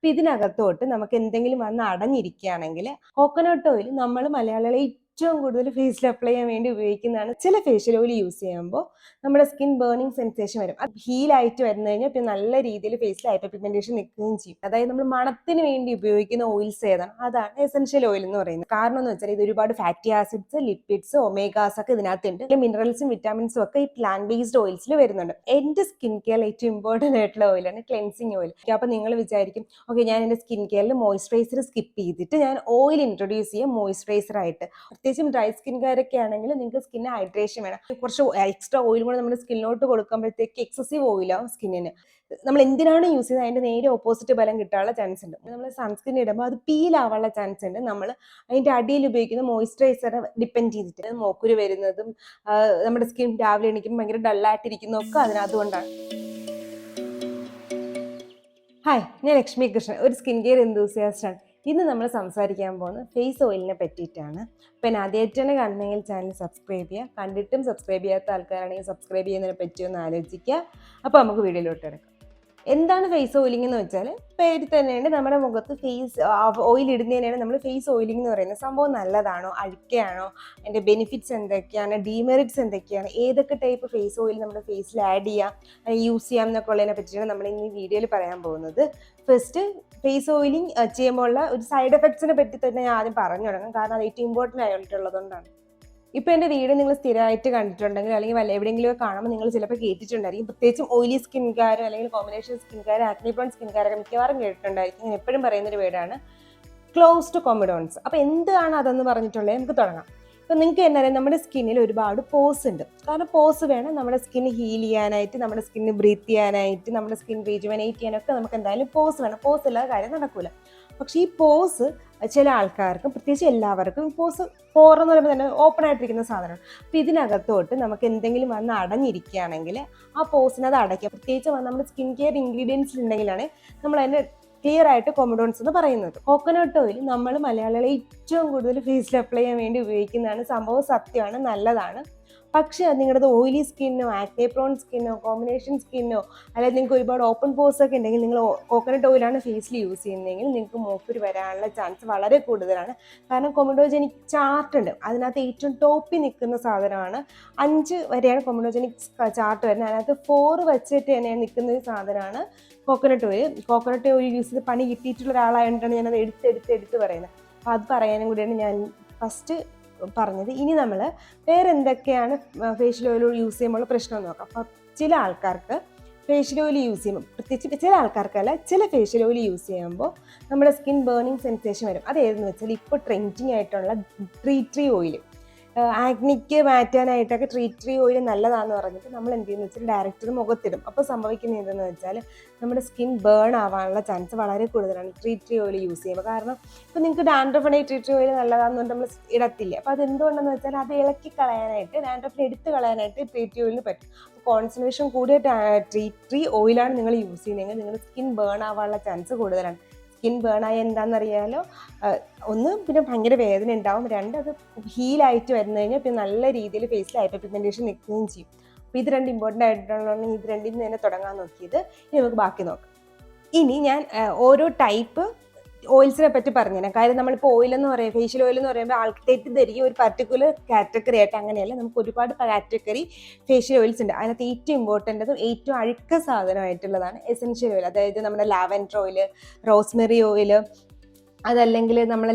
അപ്പം ഇതിനകത്തോട്ട് നമുക്ക് എന്തെങ്കിലും വന്ന് അടഞ്ഞിരിക്കുകയാണെങ്കിൽ കോക്കനട്ട് ഓയിൽ നമ്മൾ മലയാളികളെ ഏറ്റവും കൂടുതൽ ഫേസിൽ അപ്ലൈ ചെയ്യാൻ വേണ്ടി ഉപയോഗിക്കുന്നതാണ്. ചില ഫേഷ്യൽ ഓയിൽ യൂസ് ചെയ്യുമ്പോൾ നമ്മുടെ സ്കിൻ ബേണിംഗ് സെൻസേഷൻ വരും. അത് ഹീലായിട്ട് വരുന്ന കഴിഞ്ഞാൽ പിന്നെ നല്ല രീതിയിൽ ഫേസിൽ ഹൈപ്പർ പിഗ്മെന്റേഷൻ നിൽക്കുകയും ചെയ്യും. അതായത് നമ്മൾ മണത്തിന് വേണ്ടി ഉപയോഗിക്കുന്ന ഓയിൽസ് ഏതാണ്, അതാണ് എസെൻഷ്യൽ ഓയിൽ എന്ന് പറയുന്നത്. കാരണം എന്ന് വെച്ചാൽ ഇത് ഒരുപാട് ഫാറ്റി ആസിഡ്സ്, ലിപ്പിഡ്സ്, ഒമേഗാസ് ഒക്കെ ഇതിനകത്തുണ്ട്. മിനറൽസും വിറ്റാമിൻസും ഒക്കെ ഈ പ്ലാന്റ് ബേസ്ഡ് ഓയിൽസിൽ വരുന്നുണ്ട്. എന്റെ സ്കിൻ കെയർ ഏറ്റവും ഇമ്പോർട്ടന്റ് ആയിട്ടുള്ള ഓയിലാണ് ക്ലെൻസിങ് ഓയിൽ. അപ്പൊ നിങ്ങൾ വിചാരിക്കും, ഓക്കെ, ഞാൻ എന്റെ സ്കിൻ കെയറിൽ മോയ്സ്ചറൈസർ സ്കിപ്പ് ചെയ്തിട്ട് ഞാൻ ഓയിൽ ഇൻട്രൊഡ്യൂസ് ചെയ്യാം മോയ്സ്ചറൈസർ ആയിട്ട്. പ്രത്യേകിച്ചും ഡ്രൈ സ്കിൻകാരൊക്കെ ആണെങ്കിൽ നിങ്ങൾക്ക് സ്കിന്നിന് ഹൈഡ്രേഷൻ വേണം. കുറച്ച് എക്സ്ട്രാ ഓയിൽ കൂടെ നമ്മുടെ സ്കിന്നിലോട്ട് കൊടുക്കുമ്പോഴത്തേക്ക് എക്സസീവ് ഓയിലാവും സ്കിന്നിന്. നമ്മൾ എന്തിനാണ് യൂസ് ചെയ്യുന്നത് അതിന്റെ നേരെ ഓപ്പോസിറ്റ് ഫലം കിട്ടാനുള്ള ചാൻസ് ഉണ്ട്. നമ്മൾ സൺസ്ക്രീൻ ഇടുമ്പോൾ അത് പീൽ ആവാനുള്ള ചാൻസ് ഉണ്ട്. നമ്മൾ അതിന്റെ അടിയിൽ ഉപയോഗിക്കുന്ന മോയ്സ്ചറൈസറെ ഡിപ്പെൻഡ് ചെയ്തിട്ട് മോക്കുരു വരുന്നതും നമ്മുടെ സ്കിൻ രാവിലെ എണീക്കുമ്പോൾ ഭയങ്കര ഡള്ളായിട്ടിരിക്കുന്നതൊക്കെ അതുകൊണ്ടാണ്. ഹായ്, ഞാൻ ലക്ഷ്മി കൃഷ്ണൻ, ഒരു സ്കിൻ കെയർ എന്തൂസിയാസ്റ്റാണ്. ഇന്ന് നമ്മൾ സംസാരിക്കാൻ പോകുന്നത് ഫേസ് ഓയിലിനെ പറ്റിയിട്ടാണ്. പിന്നെ ആദ്യമായിട്ടാണ് കാണുന്നെങ്കിൽ ചാനൽ സബ്സ്ക്രൈബ് ചെയ്യുക. കണ്ടിട്ടും സബ്സ്ക്രൈബ് ചെയ്യാത്ത ആൾക്കാരാണെങ്കിൽ സബ്സ്ക്രൈബ് ചെയ്യുന്നതിനെ പറ്റിയൊന്ന് ആലോചിക്കുക. അപ്പോൾ നമുക്ക് വീഡിയോയിലോട്ട് എടുക്കാം. എന്താണ് ഫേസ് ഓയിലിംഗ് എന്ന് വെച്ചാൽ പേര് തന്നെയുണ്ട്. നമ്മുടെ മുഖത്ത് ഫേസ് ഓയിൽ ഇടുന്നതിനാണ് നമ്മൾ ഫേസ് ഓയിലിംഗ് എന്ന് പറയുന്നത്. സംഭവം നല്ലതാണോ, അഴുക്കയാണോ, അതിൻ്റെ ബെനിഫിറ്റ്സ് എന്തൊക്കെയാണ്, ഡീമെറിറ്റ്സ് എന്തൊക്കെയാണ്, ഏതൊക്കെ ടൈപ്പ് ഫേസ് ഓയിൽ നമ്മുടെ ഫേസിൽ ആഡ് ചെയ്യാം, യൂസ് ചെയ്യാം എന്നൊക്കെ ഉള്ളതിനെ പറ്റിയാണ് നമ്മൾ ഇന്ന് ഈ വീഡിയോയിൽ പറയാൻ പോകുന്നത്. ഫസ്റ്റ്, ഫേസ് ഓയിലിംഗ് ചെയ്യുമ്പോൾ ഉള്ള ഒരു സൈഡ് എഫക്ട്സിനെ പറ്റി തന്നെ ഞാൻ ആദ്യം പറഞ്ഞു തുടങ്ങാം. കാരണം അത് ഏറ്റവും ഇമ്പോർട്ടൻ്റ് ആയിട്ടുള്ളതുകൊണ്ടാണ്. ഇപ്പോൾ എൻ്റെ വീഡിയോ നിങ്ങൾ സ്ഥിരമായിട്ട് കണ്ടിട്ടുണ്ടെങ്കിൽ അല്ലെങ്കിൽ എവിടെയെങ്കിലും കാണുമ്പോൾ നിങ്ങൾ ചിലപ്പോൾ കേട്ടിട്ടുണ്ടായിരിക്കും. പ്രത്യേകിച്ചും ഓയിലി സ്കിൻകാരോ അല്ലെങ്കിൽ കോമ്പിനേഷൻ സ്കിൻകാരോ ആക്നി പ്രോൺ സ്കിൻകാരൊക്കെ മിക്കവാറും കേട്ടിട്ടുണ്ടായിരിക്കും. ഞാൻ എപ്പോഴും പറയുന്നൊരു വേർഡാണ് ക്ലോസ്ഡ് കോമിഡോൺസ്. അപ്പോൾ എന്താണ് അതെന്ന് പറഞ്ഞിട്ടുള്ളത് നമുക്ക് തുടങ്ങാം. അപ്പോൾ നിങ്ങൾക്ക് എന്നറിയാം, നമ്മുടെ സ്കിന്നിൽ ഒരുപാട് പോസ് ഉണ്ട്. കാരണം പോസ് വേണം നമ്മുടെ സ്കിൻ ഹീൽ ചെയ്യാനായിട്ട്, നമ്മുടെ സ്കിന്ന് ബ്രീത്ത് ചെയ്യാനായിട്ട്, നമ്മുടെ സ്കിൻ റീജുവനേറ്റ് ചെയ്യാനൊക്കെ നമുക്ക് എന്തായാലും പോസ് വേണം. പോസ് ഇല്ലാതെ കാര്യം നടക്കൂല. പക്ഷെ ഈ പോസ് ചില ആൾക്കാർക്കും, പ്രത്യേകിച്ച് എല്ലാവർക്കും പോസ് പോറെന്ന് പറയുമ്പോൾ തന്നെ ഓപ്പൺ ആയിട്ടിരിക്കുന്ന സാധനമാണ്. അപ്പം ഇതിനകത്തോട്ട് നമുക്ക് എന്തെങ്കിലും വന്ന് അടഞ്ഞിരിക്കുകയാണെങ്കിൽ ആ പോസിനത് അടയ്ക്കുക. പ്രത്യേകിച്ച് നമ്മുടെ സ്കിൻ കെയർ ഇൻഗ്രീഡിയൻസ് ഉണ്ടെങ്കിലാണ് നമ്മൾ അതിൻ്റെ ക്ലിയർ ആയിട്ട് കോമഡോൺസ് എന്ന് പറയുന്നത്. കോക്കനട്ട് ഓയിൽ നമ്മൾ മലയാളികളെ ഏറ്റവും കൂടുതൽ ഫേസിൽ അപ്ലൈ ചെയ്യാൻ വേണ്ടി ഉപയോഗിക്കുന്നതാണ്. സംഭവം സത്യമാണ്, നല്ലതാണ്. പക്ഷേ അത് നിങ്ങളുടെ ഓയിലി സ്കിന്നോ, ആക്നെ പ്രോൺ സ്കിന്നോ, കോമ്പിനേഷൻ സ്കിന്നോ, അല്ലെങ്കിൽ നിങ്ങൾക്ക് ഒരുപാട് ഓപ്പൺ പോസ് ഒക്കെ ഉണ്ടെങ്കിൽ നിങ്ങൾ കോക്കനട്ട് ഓയിലാണ് ഫേസിൽ യൂസ് ചെയ്യുന്നതെങ്കിൽ നിങ്ങൾക്ക് മോക്കുരു വരാനുള്ള ചാൻസ് വളരെ കൂടുതലാണ്. കാരണം കൊമഡോജനിക് ചാർട്ട് ഉണ്ട്, അതിനകത്ത് ഏറ്റവും ടോപ്പിൽ നിൽക്കുന്ന സാധനമാണ്. 5 വരെയാണ് കൊമഡോജനിക് ചാർട്ട് വരുന്നത്. അതിനകത്ത് 4 വെച്ചിട്ട് തന്നെയാണ് നിൽക്കുന്ന ഒരു സാധനമാണ് coconut oil. Coconut oil use ചെയ്ത് പണി കിട്ടിയിട്ടുള്ള ഒരാളായതുകൊണ്ടാണ് ഞാനത് എടുത്ത് പറയുന്നത്. അപ്പോൾ അത് പറയാനും കൂടിയാണ് ഞാൻ ഫസ്റ്റ് പറഞ്ഞത്. ഇനി നമ്മൾ വേറെ എന്തൊക്കെയാണ് ഫേഷ്യൽ ഓയിൽ യൂസ് ചെയ്യുമ്പോൾ പ്രശ്നം നോക്കാം. അപ്പം ചില ആൾക്കാർക്ക് ഫേഷ്യൽ ഓയിൽ യൂസ് ചെയ്യുമ്പോൾ, പ്രത്യേകിച്ച് ചില ആൾക്കാർക്കല്ല, ചില ഫേഷ്യൽ ഓയിൽ യൂസ് ചെയ്യുമ്പോൾ നമ്മുടെ സ്കിൻ ബേണിംഗ് സെൻസേഷൻ വരും. അത് ഏതെന്ന് വെച്ചാൽ ഇപ്പോൾ ട്രെൻഡിങ് ആയിട്ടുള്ള ട്രീ ഓയിൽ, ആക്നിക്ക് മാറ്റാനായിട്ടൊക്കെ ട്രീ ഓയിൽ നല്ലതാണെന്ന് പറഞ്ഞിട്ട് നമ്മൾ എന്ത് ചെയ്യുന്നത് വെച്ചാൽ ഡയറക്റ്റ് മുഖത്തിടും. അപ്പോൾ സംഭവിക്കുന്നത് എന്തെന്ന് വെച്ചാൽ നമ്മുടെ സ്കിൻ ബേൺ ആവാനുള്ള ചാൻസ് വളരെ കൂടുതലാണ് ട്രീ ഓയിൽ യൂസ് ചെയ്യുമ്പോൾ. കാരണം ഇപ്പോൾ നിങ്ങൾക്ക് ഡാൻഡ്രഫിനെ ട്രീ ഓയിൽ നല്ലതാണെന്ന് നമ്മൾ ഇടത്തില്ലേ. അപ്പോൾ അതെന്തുകൊണ്ടെന്ന് വെച്ചാൽ അത് ഇളക്കി കളയാനായിട്ട്, ഡാൻഡ്രഫിനെ എടുത്ത് കളയാനായിട്ട് ട്രീ ഓയിലിന് പറ്റും. അപ്പോൾ കോൺസെൻട്രേഷൻ കൂടിയ ട്രീ ഓയിലാണ് നിങ്ങൾ യൂസ് ചെയ്യുന്നതെങ്കിൽ നിങ്ങളുടെ സ്കിൻ ബേൺ ആവാനുള്ള ചാൻസ് കൂടുതലാണ്. സ്കിൻ ബേണായി എന്താണെന്നറിയാലോ, ഒന്ന് പിന്നെ ഭയങ്കര വേദന ഉണ്ടാവും, 2 അത് ഹീലായിട്ട് വരുന്നു കഴിഞ്ഞാൽ പിന്നെ നല്ല രീതിയിൽ ഫേസിൽ ഹൈപ്പർ പിഗ്മെന്റേഷൻ നിൽക്കുകയും ചെയ്യും. അപ്പോൾ ഇത് 2 ഇമ്പോർട്ടൻ്റ് ആയിട്ടുള്ളതാണ്. ഇത് 2 തന്നെ തുടങ്ങാൻ നോക്കിയത്. ഇനി നമുക്ക് ബാക്കി നോക്കാം. ഇനി ഞാൻ ഓരോ ടൈപ്പ് ഓയിൽസിനെ പറ്റി പറഞ്ഞുതരാം. കാര്യം നമ്മളിപ്പോൾ ഓയിലെന്ന് പറയുമ്പോൾ, ഫേഷ്യൽ ഓയിൽ എന്ന് പറയുമ്പോൾ ആൾക്ക് തെറ്റിദ്ധരിക്കും ഒരു പർട്ടിക്കുലർ കാറ്റഗറി ആയിട്ട്. അങ്ങനെയല്ല, നമുക്ക് ഒരുപാട് കാറ്റഗറി ഫേഷ്യൽ ഓയിൽസ് ഉണ്ട്. അതിനകത്ത് ഏറ്റവും ഇമ്പോർട്ടൻ്റതും ഏറ്റവും അഴുക്ക സാധനമായിട്ടുള്ളതാണ് എസെൻഷ്യൽ ഓയിൽ. അതായത് നമ്മുടെ ലാവൻഡർ ഓയിൽ, റോസ്മെറി ഓയിൽ, അതല്ലെങ്കിൽ നമ്മൾ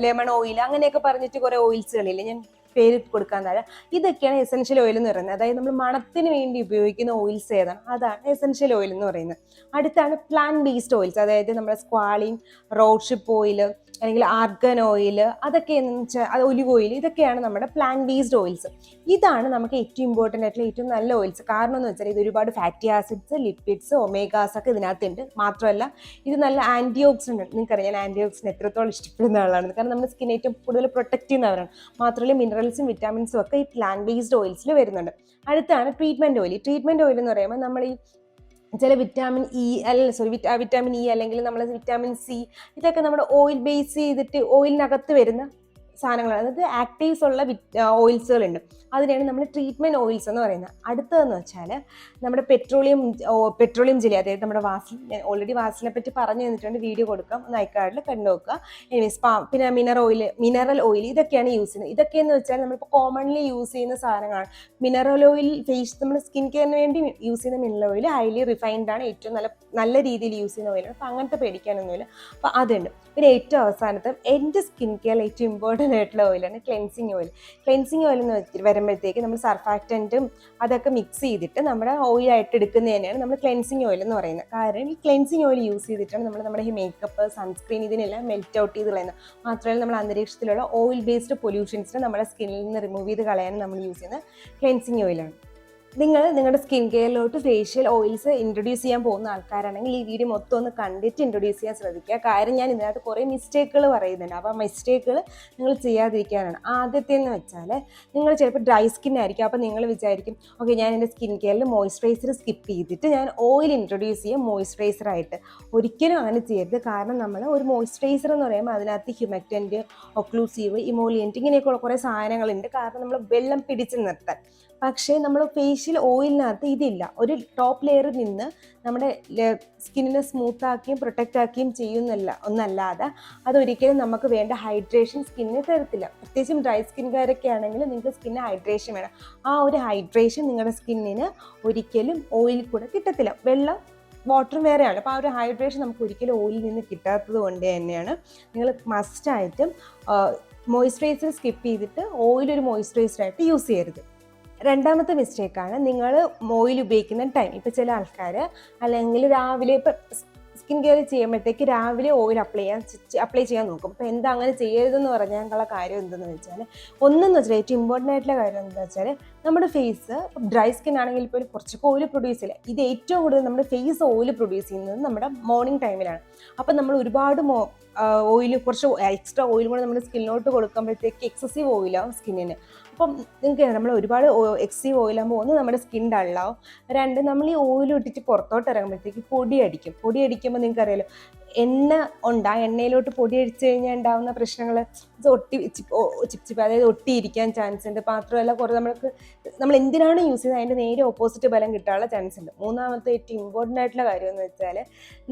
ലെമൺ ഓയിൽ, അങ്ങനെയൊക്കെ പറഞ്ഞിട്ട് കുറേ ഓയിൽസുകളില്ലേ, ഞാൻ പേര് കൊടുക്കാൻ തരാം. ഇതൊക്കെയാണ് എസെൻഷ്യൽ ഓയിൽ എന്ന് പറയുന്നത്. അതായത് നമ്മൾ മണത്തിന് വേണ്ടി ഉപയോഗിക്കുന്ന ഓയിൽസ് ഏതാണ്, അതാണ് എസെൻഷ്യൽ ഓയിൽ എന്ന് പറയുന്നത്. അടുത്താണ് പ്ലാന്റ് ബേസ്ഡ് ഓയിൽസ്. അതായത് നമ്മുടെ സ്ക്വാളിൻ, റോഡ്ഷിപ്പ് ഓയിൽ, അല്ലെങ്കിൽ ആർഗൻ ഓയിൽ, അതൊക്കെ എന്ന് വെച്ചാൽ അത് ഒലിവ് ഓയിൽ, ഇതൊക്കെയാണ് നമ്മുടെ പ്ലാന്റ് ബേസ്ഡ് ഓയിൽസ്. ഇതാണ് നമുക്ക് ഏറ്റവും ഇമ്പോർട്ടൻ്റ് ആയിട്ടുള്ള ഏറ്റവും നല്ല ഓയിൽസ്. കാരണം എന്ന് വെച്ചാൽ ഇത് ഒരുപാട് ഫാറ്റി ആസിഡ്സ്, ലിപ്പിഡ്സ്, ഒമേഗാസ് ഒക്കെ ഇതിനകത്തുണ്ട്. മാത്രമല്ല ഇത് നല്ല ആൻറ്റി ഓക്സിഡൻ്റ് ഉണ്ട്. നിങ്ങൾക്കറിയാം ഞാൻ ആൻറ്റി ഓക്സിഡൻ്റ് എത്രത്തോളം ഇഷ്ടപ്പെടുന്ന ആളാണ്. കാരണം നമ്മുടെ സ്കിൻ ഏറ്റവും കൂടുതൽ പ്രൊട്ടക്റ്റ് ചെയ്യുന്നവരാണ്. മാത്രമല്ല മിനറൽസും വിറ്റാമിൻസും ഒക്കെ ഈ പ്ലാന്റ് ബേസ്ഡ് ഓയിൽസിൽ വരുന്നുണ്ട്. അടുത്താണ് ട്രീറ്റ്മെൻറ്റ് ഓയിൽ. ട്രീറ്റ്മെൻറ്റ് ഓയിൽ എന്ന് പറയുമ്പോൾ നമ്മൾ ഈ ചില വിറ്റാമിൻ ഇ അല്ലെങ്കിൽ നമ്മൾ വിറ്റാമിൻ സി, ഇതൊക്കെ നമ്മുടെ ഓയിൽ ബേസ് ചെയ്തിട്ട് ഓയിലിനകത്ത് വരുന്ന സാധനങ്ങളാണ്, അതായത് ആക്റ്റീവ്സ് ഉള്ള ഓയിൽസുകളുണ്ട്. അതിനെയാണ് നമ്മൾ ട്രീറ്റ്മെൻറ്റ് ഓയിൽസ് എന്ന് പറയുന്നത്. അടുത്തതെന്ന് വെച്ചാൽ നമ്മുടെ പെട്രോളിയം ജെല്ലി, അതായത് നമ്മുടെ വാസലിൻ. ഞാൻ ഓൾറെഡി വാസലിനെ പറ്റി പറഞ്ഞു തന്നിട്ടുണ്ട്, വീഡിയോ കൊടുക്കാം, ഒന്ന് ഐക്കാർഡിൽ കണ്ടു നോക്കുക. എനിവേസ് പിന്നെ മിനറൽ ഓയിൽ ഇതൊക്കെയാണ് യൂസ് ചെയ്യുന്നത്. ഇതൊക്കെയെന്ന് വെച്ചാൽ നമ്മളിപ്പോൾ കോമൺലി യൂസ് ചെയ്യുന്ന സാധനങ്ങളാണ്. മിനറൽ ഓയിൽ നമ്മൾ സ്കിൻ കെയറിന് വേണ്ടി യൂസ് ചെയ്യുന്ന മിനറൽ ഓയിൽ ഹൈലി റിഫൈൻഡ് ആണ്, ഏറ്റവും നല്ല രീതിയിൽ യൂസ് ചെയ്യുന്ന ഓയിലാണ്. അപ്പോൾ അങ്ങനത്തെ പേടിക്കാനൊന്നുമില്ല. അപ്പോൾ അതുണ്ട്. പിന്നെ ഏറ്റവും അവസാനത്തെ എൻ്റെ സ്കിൻ കെയറിൽ ഏറ്റവും ഇമ്പോർട്ടൻ്റ് ആയിട്ടുള്ള ഓയിലാണ് ക്ലെൻസിങ് ഓയിൽ. ക്ലെൻസിങ് ഓയിൽ എന്ന് വരുമ്പോഴത്തേക്ക് നമ്മൾ സർഫാക്റ്റൻറ്റും അതൊക്കെ മിക്സ് ചെയ്തിട്ട് നമ്മുടെ ഓയിലായിട്ട് എടുക്കുന്നത് തന്നെയാണ് നമ്മൾ ക്ലെൻസിങ് ഓയിൽ എന്ന് പറയുന്നത്. കാരണം ഈ ക്ലെൻസിങ് ഓയിൽ യൂസ് ചെയ്തിട്ടാണ് നമ്മുടെ ഈ മേക്കപ്പ്, സൺസ്ക്രീൻ ഇതിനെല്ലാം മെൽറ്റ് ഔട്ട് ചെയ്ത് കളയുന്നത്. മാത്രമല്ല നമ്മൾ അന്തരീക്ഷത്തിലുള്ള ഓയിൽ ബേസ്ഡ് പൊല്യൂഷൻസിനെ നമ്മുടെ സ്കിന്നിൽ നിന്ന് റിമൂവ് ചെയ്ത് കളയാനും നമ്മൾ യൂസ് ചെയ്യുന്ന ക്ലെൻസിങ് ഓയിലാണ്. നിങ്ങളുടെ സ്കിൻ കെയറിലോട്ട് ഫേഷ്യൽ ഓയിൽസ് ഇൻട്രൊഡ്യൂസ് ചെയ്യാൻ പോകുന്ന ആൾക്കാരാണെങ്കിൽ ഈ വീഡിയോ മൊത്തം ഒന്ന് കണ്ടിട്ട് ഇൻട്രൊഡ്യൂസ് ചെയ്യാൻ ശ്രദ്ധിക്കുക. കാര്യം ഞാൻ ഇതിനകത്ത് കുറേ മിസ്റ്റേക്കുകൾ പറയുന്നുണ്ട്. അപ്പോൾ ആ മിസ്റ്റേക്കുകൾ നിങ്ങൾ ചെയ്യാതിരിക്കാനാണ്. ആദ്യത്തേന്ന് വെച്ചാൽ നിങ്ങൾ ചിലപ്പോൾ ഡ്രൈ സ്കിൻ ആയിരിക്കും. അപ്പോൾ നിങ്ങൾ വിചാരിക്കും, ഓക്കെ ഞാൻ എൻ്റെ സ്കിൻ കെയറിൽ മോയ്സ്ചറൈസർ സ്കിപ്പ് ചെയ്തിട്ട് ഞാൻ ഓയിൽ ഇൻട്രൊഡ്യൂസ് ചെയ്യാം മോയ്സ്ചറൈസറായിട്ട്. ഒരിക്കലും അങ്ങനെ ചെയ്യരുത്. കാരണം നമ്മൾ ഒരു മോയ്സ്ചറൈസർ എന്ന് പറയുമ്പോൾ അതിനകത്ത് ഹ്യൂമക്റ്റൻറ്റ്, ഒക്ലൂസീവ്, ഇമോളിയൻറ്റ് ഇങ്ങനെയൊക്കെയുള്ള കുറേ സാധനങ്ങളുണ്ട്. കാരണം നമ്മൾ വെള്ളം പിടിച്ച് നിർത്താൻ. പക്ഷേ നമ്മൾ ഫേഷ്യൽ ഓയിലിനകത്ത് ഇതില്ല. ഒരു ടോപ്പ് ലെയറിൽ നിന്ന് നമ്മുടെ സ്കിന്നിനെ സ്മൂത്താക്കിയും പ്രൊട്ടക്റ്റ് ആക്കിയും ഒന്നല്ലാതെ അതൊരിക്കലും നമുക്ക് വേണ്ട ഹൈഡ്രേഷൻ സ്കിന്നിന് തരത്തില്ല. പ്രത്യേകിച്ചും ഡ്രൈ സ്കിൻകാരൊക്കെ ആണെങ്കിൽ നിങ്ങൾക്ക് സ്കിന്നിന് ഹൈഡ്രേഷൻ വേണം. ആ ഒരു ഹൈഡ്രേഷൻ നിങ്ങളുടെ സ്കിന്നിന് ഒരിക്കലും ഓയിൽ കൂടെ കിട്ടത്തില്ല. വാട്ടറും വേറെയാണ്. അപ്പോൾ ആ ഒരു ഹൈഡ്രേഷൻ നമുക്ക് ഒരിക്കലും ഓയിലിൽ നിന്ന് കിട്ടാത്തത് കൊണ്ട് തന്നെയാണ് നിങ്ങൾ മസ്റ്റായിട്ടും മോയ്സ്ചറൈസർ സ്കിപ്പ് ചെയ്തിട്ട് ഓയിൽ ഒരു മോയ്സ്ചറൈസറായിട്ട് യൂസ് ചെയ്യരുത്. രണ്ടാമത്തെ മിസ്റ്റേക്കാണ് നിങ്ങൾ ഓയിൽ ഉപയോഗിക്കുന്ന ടൈം. ഇപ്പോൾ ചില ആൾക്കാർ അല്ലെങ്കിൽ രാവിലെ ഇപ്പോൾ സ്കിൻ കെയർ ചെയ്യുമ്പോഴത്തേക്ക് രാവിലെ ഓയിൽ അപ്ലൈ ചെയ്യാൻ നോക്കും. അപ്പോൾ എന്താ അങ്ങനെ ചെയ്യരുതെന്ന് പറഞ്ഞാലുള്ള കാര്യം എന്തെന്ന് വെച്ചാൽ, ഒന്നെന്ന് വെച്ചാൽ ഏറ്റവും ഇമ്പോർട്ടൻ്റ് ആയിട്ടുള്ള കാര്യം എന്താണെന്ന് വെച്ചാൽ നമ്മുടെ ഫേസ് ഡ്രൈ സ്കിൻ ആണെങ്കിൽ ഇപ്പോൾ കുറച്ചൊക്കെ ഓയിൽ പ്രൊഡ്യൂസ് ചെയ്യില്ല. ഇത് ഏറ്റവും കൂടുതൽ നമ്മുടെ ഫേസ് ഓയിൽ പ്രൊഡ്യൂസ് ചെയ്യുന്നത് നമ്മുടെ മോർണിംഗ് ടൈമിലാണ്. അപ്പം നമ്മൾ ഒരുപാട് ഓയിൽ, കുറച്ച് എക്സ്ട്രാ ഓയിൽ കൂടെ നമ്മുടെ സ്കിന്നിലോട്ട് കൊടുക്കുമ്പോഴത്തേക്ക് എക്സസീവ് ഓയിലാവും സ്കിന്നിന്. അപ്പം നിങ്ങൾക്ക് നമ്മൾ ഒരുപാട് എക്സസീവ് ഓയിലാകുമ്പോൾ ഒന്ന് നമ്മുടെ സ്കിൻ ഡള്ളാവും, രണ്ട് നമ്മൾ ഈ ഓയിൽ ഇട്ടിട്ട് പുറത്തോട്ട് ഇറങ്ങുമ്പോഴത്തേക്ക് പൊടി അടിക്കുമ്പോൾ നിങ്ങൾക്കറിയാലോ എണ്ണയിലോട്ട് പൊടി അടിച്ചു കഴിഞ്ഞാൽ ഉണ്ടാകുന്ന പ്രശ്നങ്ങൾ ചിപ്പ് അതായത് ഒട്ടിയിരിക്കാൻ ചാൻസ് ഉണ്ട്. മാത്രമല്ല കുറേ നമ്മൾ എന്തിനാണ് യൂസ് ചെയ്യുന്നത് അതിൻ്റെ നേരെ ഓപ്പോസിറ്റ് ഫലം കിട്ടാനുള്ള ചാൻസ് ഉണ്ട്. മൂന്നാമത്തെ ഏറ്റവും ഇമ്പോർട്ടൻ്റ് ആയിട്ടുള്ള കാര്യം എന്ന് വെച്ചാൽ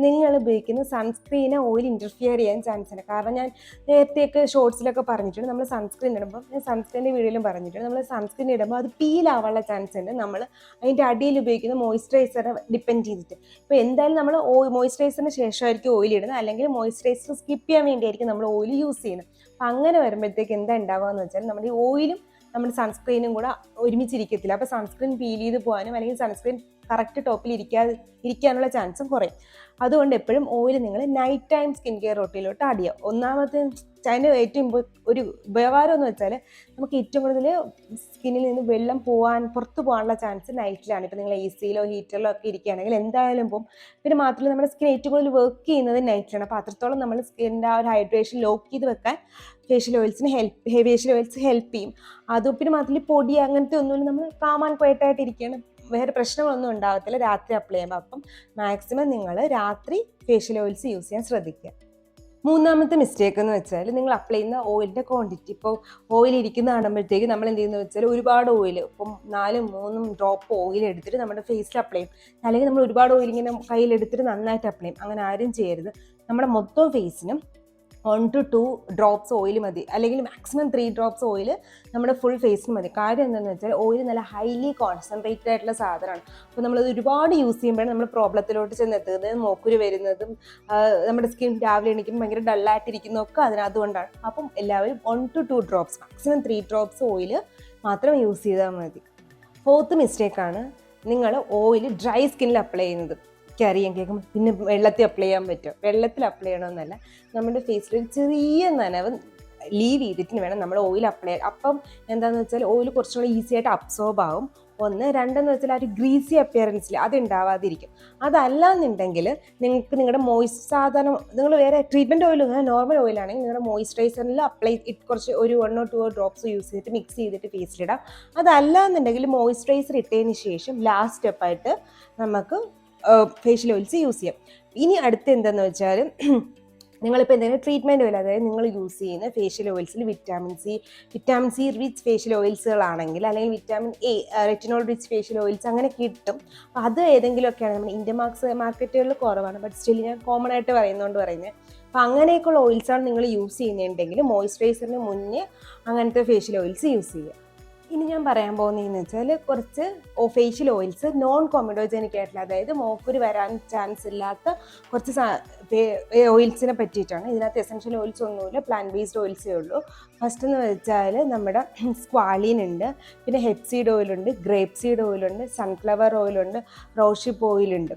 നിങ്ങൾ ഉപയോഗിക്കുന്ന സൺസ്ക്രീനെ ഓയിൽ ഇൻ്റർഫിയർ ചെയ്യാൻ ചാൻസ് ഉണ്ട്. കാരണം ഞാൻ നേരത്തെയൊക്കെ ഷോർട്സിലൊക്കെ പറഞ്ഞിട്ടുണ്ട്, നമ്മൾ സൺസ്ക്രീൻ ഇടുമ്പോൾ, ഞാൻ സൺസ്ക്രീൻ്റെ വീഡിയോയിലും പറഞ്ഞിട്ടുണ്ട്, നമ്മൾ സൺസ്ക്രീൻ ഇടുമ്പോൾ അത് പീലാവാനുള്ള ചാൻസ് ഉണ്ട് നമ്മൾ അതിൻ്റെ അടിയിൽ ഉപയോഗിക്കുന്ന മോയ്സ്ചറൈസറെ ഡിപ്പെൻഡ് ചെയ്തിട്ട്. ഇപ്പോൾ എന്തായാലും നമ്മൾ മോയ്സ്ചറൈസറിന് ശേഷമായിരിക്കും ഓയിൽ ഇടുന്നത്, അല്ലെങ്കിൽ മോയ്സ്ചറൈസർ സ്കിപ്പ് ചെയ്യാൻ വേണ്ടിയായിരിക്കും നമ്മൾ ഓയിൽ യൂസ് ചെയ്യുന്നത്. അപ്പം അങ്ങനെ വരുമ്പോഴത്തേക്ക് എന്താ ഉണ്ടാവുക എന്ന് വെച്ചാൽ നമ്മുടെ ഈ ഓയിലും നമ്മുടെ സൺസ്ക്രീനും കൂടെ ഒരുമിച്ചിരിക്കത്തില്ല. അപ്പോൾ സൺസ്ക്രീൻ പീൽ ചെയ്ത് പോകാനും അല്ലെങ്കിൽ സൺസ്ക്രീൻ കറക്റ്റ് ടോപ്പിൽ ഇരിക്കാനുള്ള ചാൻസും കുറയും. അതുകൊണ്ട് എപ്പോഴും ഓയിൽ നിങ്ങൾ നൈറ്റ് ടൈം സ്കിൻ കെയർ റൊട്ടീനിലോട്ട് ആഡ് ചെയ്യുക. ഒന്നാമത്തെ അതിൻ്റെ ഏറ്റവും ഒരു ഉപകാരം എന്ന് വെച്ചാൽ നമുക്ക് ഏറ്റവും കൂടുതൽ സ്കിന്നിൽ നിന്ന് വെള്ളം പുറത്ത് പോകാനുള്ള ചാൻസ് നൈറ്റിലാണ്. ഇപ്പോൾ നിങ്ങൾ AC-യിലോ ഹീറ്ററിലോ ഒക്കെ ഇരിക്കുകയാണെങ്കിൽ എന്തായാലും പോകും. പിന്നെ മാത്രമല്ല നമ്മുടെ സ്കിൻ ഏറ്റവും കൂടുതൽ വർക്ക് ചെയ്യുന്നത് നൈറ്റിലാണ്. അപ്പോൾ അത്രത്തോളം നമ്മൾ സ്കിന്നിൻ്റെ ആ ഒരു ഹൈഡ്രേഷൻ ലോക്ക് ചെയ്ത് വെക്കാൻ ഫേഷ്യൽ ഓയിൽസ് ഹെൽപ്പ് ചെയ്യും. അതും പിന്നെ മാത്രമല്ല പൊടി അങ്ങനത്തെ ഒന്നുമില്ല, നമ്മൾ കാം ആൻഡ് ക്വയറ്റായിട്ട് ഇരിക്കുകയാണ്, വേറെ പ്രശ്നങ്ങളൊന്നും ഉണ്ടാകത്തില്ല രാത്രി അപ്ലൈ ചെയ്യുമ്പോൾ. അപ്പം മാക്സിമം നിങ്ങൾ രാത്രി ഫേഷ്യൽ ഓയിൽസ് യൂസ് ചെയ്യാൻ ശ്രദ്ധിക്കുക. മൂന്നാമത്തെ മിസ്റ്റേക്ക് എന്ന് വെച്ചാൽ നിങ്ങൾ അപ്ലൈ ചെയ്യുന്ന ഓയിലിൻ്റെ ക്വാണ്ടിറ്റി. ഇപ്പോൾ ഓയിൽ ഇരിക്കുന്ന കാണുമ്പോഴത്തേക്ക് നമ്മൾ എന്ത് ചെയ്യുന്നത് വെച്ചാൽ ഒരുപാട് ഓയിൽ, ഇപ്പം 4-3 ഡ്രോപ്പ് ഓയിൽ എടുത്തിട്ട് നമ്മുടെ ഫേസിൽ അപ്ലൈ ചെയ്യും. അല്ലെങ്കിൽ നമ്മൾ ഒരുപാട് ഓയിൽ ഇങ്ങനെ കയ്യിലെടുത്തിട്ട് നന്നായിട്ട് അപ്ലൈ ചെയ്യും. അങ്ങനെ ആരും ചെയ്യരുത്. നമ്മുടെ മൊത്തം ഫേസിനും 1 to 2 ഡ്രോപ്സ് ഓയിൽ മതി, അല്ലെങ്കിൽ മാക്സിമം 3 ഡ്രോപ്സ് ഓയിൽ നമ്മുടെ ഫുൾ ഫേസിന് മതി. കാര്യം എന്താണെന്ന് വെച്ചാൽ ഓയിൽ നല്ല ഹൈലി കോൺസെൻട്രേറ്റഡ് ആയിട്ടുള്ള സാധനമാണ്. അപ്പോൾ നമ്മളത് ഒരുപാട് യൂസ് ചെയ്യുമ്പോഴാണ് നമ്മൾ പ്രോബ്ലത്തിലോട്ട് ചെന്നെത്തുന്നത്, മോക്കുരു വരുന്നതും നമ്മുടെ സ്കിൻ രാവിലെ എണീക്കുമ്പോൾ ഭയങ്കര ഡള്ളായിട്ടിരിക്കുന്നതൊക്കെ അതുകൊണ്ടാണ്. അപ്പം എല്ലാവരും 1 to 2 drops maximum 3 drops oil മാത്രം യൂസ് ചെയ്താൽ മതി. ഫോർത്ത് മിസ്റ്റേക്കാണ് നിങ്ങൾ ഓയിൽ ഡ്രൈ സ്കിന്നിൽ അപ്ലൈ ചെയ്യുന്നത്. അറിയാൻ കേൾക്കുമ്പോൾ പിന്നെ വെള്ളത്തിൽ അപ്ലൈ ചെയ്യാൻ പറ്റും. വെള്ളത്തിൽ അപ്ലൈ ചെയ്യണമെന്നല്ല, നമ്മുടെ ഫേസിൽ ഒരു ചെറിയ നനവ് ലീവ് ചെയ്തിട്ട് വേണം നമ്മൾ ഓയിൽ അപ്ലൈ ചെയ്യാൻ. അപ്പം എന്താണെന്ന് വെച്ചാൽ ഓയിൽ കുറച്ചുകൂടി ഈസി ആയിട്ട് അബ്സോർബ് ആവും. 1, 2 വെച്ചാൽ ആ ഒരു ഗ്രീസി അപ്പിയറൻസിൽ അത് ഉണ്ടാവാതിരിക്കും. അതല്ലാന്നുണ്ടെങ്കിൽ നിങ്ങൾക്ക് നിങ്ങളുടെ സാധാരണ നിങ്ങൾ വേറെ ട്രീറ്റ്മെൻറ്റ് ഓയിൽ, നോർമൽ ഓയിലാണെങ്കിൽ നിങ്ങളുടെ മോയ്സ്ചറൈസറിൽ കുറച്ച് ഒരു 1 or 2 ഡ്രോപ്സ് യൂസ് ചെയ്തിട്ട് മിക്സ് ചെയ്തിട്ട് ഫേസിലിടാം. അതല്ലാന്നുണ്ടെങ്കിൽ മോയ്സ്ചറൈസർ ഇട്ടതിന് ശേഷം ലാസ്റ്റ് സ്റ്റെപ്പായിട്ട് നമുക്ക് ഫേഷ്യൽ ഓയിൽസ് യൂസ് ചെയ്യാം. ഇനി അടുത്ത് എന്താണെന്ന് വെച്ചാൽ നിങ്ങളിപ്പോൾ എന്തെങ്കിലും ട്രീറ്റ്മെൻറ്റ് ഓയിൽ, അതായത് നിങ്ങൾ യൂസ് ചെയ്യുന്ന ഫേഷ്യൽ ഓയിൽസിൽ വിറ്റാമിൻ സി റിച്ച് ഫേഷ്യൽ ഓയിൽസുകളാണെങ്കിൽ, അല്ലെങ്കിൽ vitamin A, retinol rich facial oils അങ്ങനെ കിട്ടും. അപ്പോൾ അത് ഏതെങ്കിലുമൊക്കെയാണ് നമ്മുടെ ഇന്ത്യൻ മാർക്കറ്റുകളിൽ കുറവാണ്, ബട്ട് സ്റ്റിൽ ഞാൻ കോമൺ ആയിട്ട് പറയുന്നതുകൊണ്ട് പറയുന്നത്. അപ്പോൾ അങ്ങനെയൊക്കെയുള്ള ഓയിൽസാണ് നിങ്ങൾ യൂസ് ചെയ്യുന്നുണ്ടെങ്കിൽ മോയ്സ്ചറൈസറിന് മുന്നേ അങ്ങനത്തെ ഫേഷ്യൽ ഓയിൽസ് യൂസ് ചെയ്യുക. ഇനി ഞാൻ പറയാൻ പോകുന്നതെന്ന് വെച്ചാൽ കുറച്ച് ഫേഷ്യൽ ഓയിൽസ് നോൺ കൊമഡോജനിക് ആയിട്ടുള്ള, അതായത് മോക്കുരു വരാൻ ചാൻസ് ഇല്ലാത്ത കുറച്ച് ഓയിൽസിനെ പറ്റിയിട്ടാണ്. ഇതിനകത്ത് എസൻഷ്യൽ ഓയിൽസ് ഒന്നുമില്ല, പ്ലാന്റ് ബേസ്ഡ് ഓയിൽസേ ഉള്ളൂ. ഫസ്റ്റ് എന്ന് വെച്ചാൽ നമ്മുടെ സ്ക്വാലിൻ ഉണ്ട്, പിന്നെ ഹെപ്പ് സീഡ് ഓയിലുണ്ട്, ഗ്രേപ്പ് സീഡ് ഓയിലുണ്ട്, സൺഫ്ലവർ ഓയിലുണ്ട്, റോഷിപ്പ് ഓയിലുണ്ട്.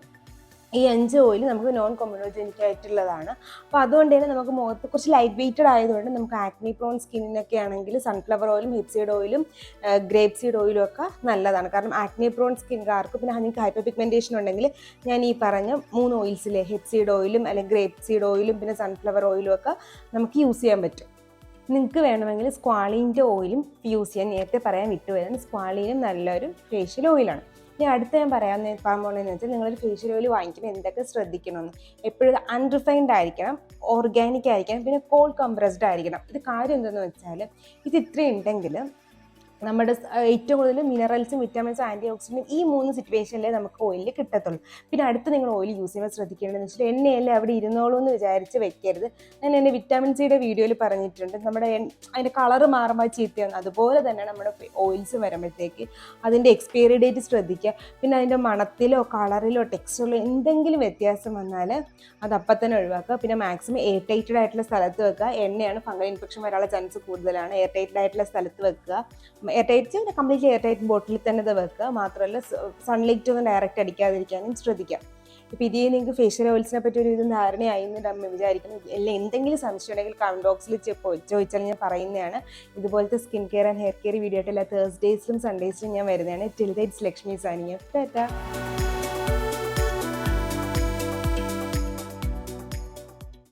ഈ 5 ഓയിൽ നമുക്ക് നോൺ കൊമഡോജനിക് ആയിട്ടുള്ളതാണ്. അപ്പോൾ അതുകൊണ്ട് തന്നെ നമുക്ക് മുഖത്ത് കുറച്ച് ലൈറ്റ് വെയ്റ്റഡ് ആയതുകൊണ്ട് നമുക്ക് ആക്നി പ്രോൺ സ്കിന്നിനൊക്കെ ആണെങ്കിൽ സൺഫ്ലവർ ഓയിലും ഹിപ്പ് സീഡ് ഓയിലും ഗ്രേപ്പ് സീഡ് ഓയിലും ഒക്കെ നല്ലതാണ്. കാരണം ആക്നി പ്രോൺ സ്കിൻകാർക്ക്, പിന്നെ നിങ്ങൾക്ക് ഹൈപ്പർ പിഗ്മെൻറ്റേഷൻ ഉണ്ടെങ്കിൽ ഞാൻ ഈ പറഞ്ഞ 3 ഓയിൽസിലെ ഹിപ്പ് സീഡ് ഓയിലും അല്ലെങ്കിൽ ഗ്രേപ്പ് സീഡ് ഓയിലും പിന്നെ സൺഫ്ലവർ ഓയിലും ഒക്കെ നമുക്ക് യൂസ് ചെയ്യാൻ പറ്റും. നിങ്ങൾക്ക് വേണമെങ്കിൽ സ്ക്വാലിൻ്റെ ഓയിലും യൂസ് ചെയ്യാൻ, നേരത്തെ പറയാൻ വിട്ടുപോയതാണ്. സ്ക്വാലിനും നല്ലൊരു ഫേഷ്യൽ ഓയിലാണ്. ഇനി അടുത്ത് ഞാൻ പറയാൻ പോകുന്നതെന്ന് വെച്ചാൽ നിങ്ങളൊരു ഫേഷ്യൽ ഓയിൽ വാങ്ങിക്കുമ്പോൾ എന്തൊക്കെ ശ്രദ്ധിക്കണമെന്ന്. എപ്പോഴും അൺറിഫൈൻഡ് ആയിരിക്കണം, ഓർഗാനിക് ആയിരിക്കണം, പിന്നെ കോൾഡ് കംപ്രസ്ഡ് ആയിരിക്കണം. ഇത് കാര്യം എന്തെന്ന് വെച്ചാൽ ഇത് ഇത്രയും ഉണ്ടെങ്കിൽ നമ്മുടെ ഏറ്റവും കൂടുതൽ മിനറൽസും വിറ്റാമിൻസും ആൻറ്റി ഓക്സിഡൻറ്റും ഈ 3 സിറ്റുവേഷനിലേ നമുക്ക് ഓയിൽ കിട്ടത്തുള്ളൂ. പിന്നെ അടുത്ത് നിങ്ങൾ ഓയിൽ യൂസ് ചെയ്യുമ്പോൾ ശ്രദ്ധിക്കേണ്ടതെന്ന് വെച്ചാൽ എണ്ണയെല്ലാം അവിടെ ഇരുന്നോളൂ എന്ന് വിചാരിച്ച് വെക്കരുത്. ഞാൻ എൻ്റെ വിറ്റാമിൻ സിയുടെ വീഡിയോയിൽ പറഞ്ഞിട്ടുണ്ട്, നമ്മുടെ അതിൻ്റെ കളറ് മാറുമ്പോൾ ചീത്തയാണ്. അതുപോലെ തന്നെ നമ്മുടെ ഓയിൽസ് വരുമ്പോഴത്തേക്ക് അതിൻ്റെ എക്സ്പയറി ഡേറ്റ് ശ്രദ്ധിക്കുക. പിന്നെ അതിൻ്റെ മണത്തിലോ കളറിലോ ടെക്സ്ചറിലോ എന്തെങ്കിലും വ്യത്യാസം വന്നാൽ അത് അപ്പം തന്നെ ഒഴിവാക്കുക. പിന്നെ മാക്സിമം എയർ ടൈറ്റഡ് ആയിട്ടുള്ള സ്ഥലത്ത് വെക്കുക. എണ്ണയാണ്, ഫംഗൽ ഇൻഫെക്ഷൻ വരാനുള്ള ചാൻസ് കൂടുതലാണ്. എയർ ടൈറ്റഡ് ആയിട്ടുള്ള സ്ഥലത്ത് വെക്കുക. Air tight, completely air tight bottle തന്നെ ഇത് വെക്കുക. മാത്രമല്ല സൺലൈറ്റ് ഒന്നും ഡയറക്റ്റ് അടിക്കാതിരിക്കാനും ശ്രദ്ധിക്കാം. ഇപ്പോൾ ഇതേ നിങ്ങൾക്ക് ഫേഷ്യൽ ഓയിൽസിനെ പറ്റി ഒരു ഇതും ധാരണയായി എന്ന് വിചാരിക്കണം. എല്ലാം എന്തെങ്കിലും സംശയം ഉണ്ടെങ്കിൽ കമൻറ്റ് ബോക്സിൽ ചോദിച്ചാൽ ഞാൻ പറയുന്നതാണ്. ഇതുപോലത്തെ skin care and hair care video ആയിട്ട് എല്ലാ തേഴ്സ്ഡേയ്സിലും സൺഡേയ്സിലും ഞാൻ വരുന്നതാണ്. Till then it's Lakshmi Sania. Tata.